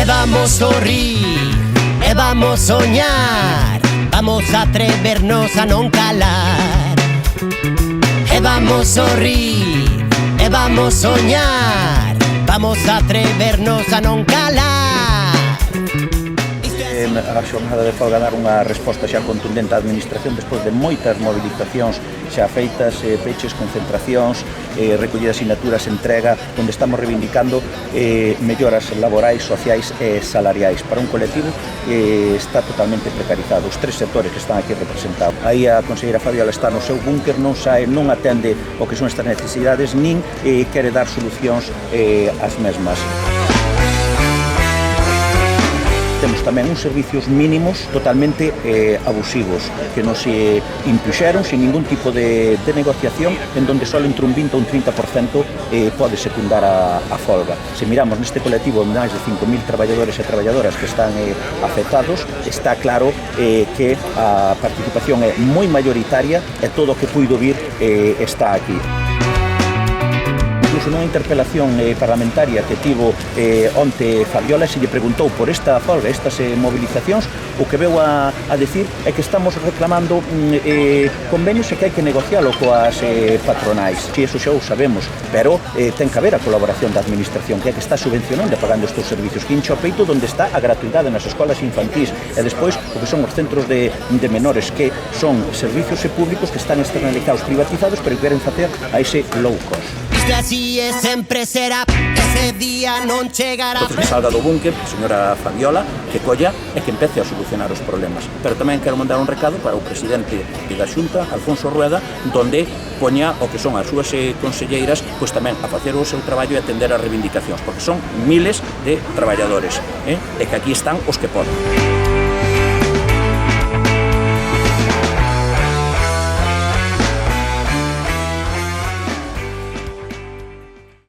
E vamos sorrir, e vamos soñar, vamos atrevernos a non calar. E vamos sorrir, e vamos soñar, vamos atrevernos a non calar. A xornada de folga dar unha resposta xa contundente á administración despois de moitas mobilizacións xa feitas, peches, concentracións, recollida de asignaturas, entrega, onde estamos reivindicando melloras laborais, sociais e salariais para un colectivo que está totalmente precarizado. Os tres sectores que están aquí representados. Aí a conselleira Fabiola está no seu búnker, non sae, non atende o que son estas necesidades, nin quere dar solucións ás mesmas. Temos tamén uns servicios mínimos totalmente abusivos que nos impuxeron sin ningún tipo de negociación, en donde só entre un 20 ou un 30% pode secundar a folga. Se miramos neste colectivo máis de 5.000 traballadores e traballadoras que están afectados, está claro que a participación é moi maioritaria e todo o que puido vir está aquí. Incluso nunha interpelación parlamentaria que tivo onte Fabiola, se lle preguntou por esta folga, estas movilizacións, o que veu a decir é que estamos reclamando convenios e que hai que negocialo coas patronais. Si, eso xa o sabemos, pero ten que haber a colaboración da administración, que é que está subvencionando e pagando estes servicios, que hincha o peito onde está a gratuidade nas escolas infantís e despois o que son os centros de menores, que son servicios públicos que están externalizados, privatizados, pero que queren facer a ese low cost. Así sempre será, ese día non chegará. Que salga do búnker, señora Fabiola, que colla e que empece a solucionar os problemas. Pero tamén quero mandar un recado para o presidente da Xunta, Alfonso Rueda, donde poña o que son as súas conselleiras, pois tamén a facer o seu traballo e atender as reivindicacións, porque son miles de traballadores, e que aquí están os que poden.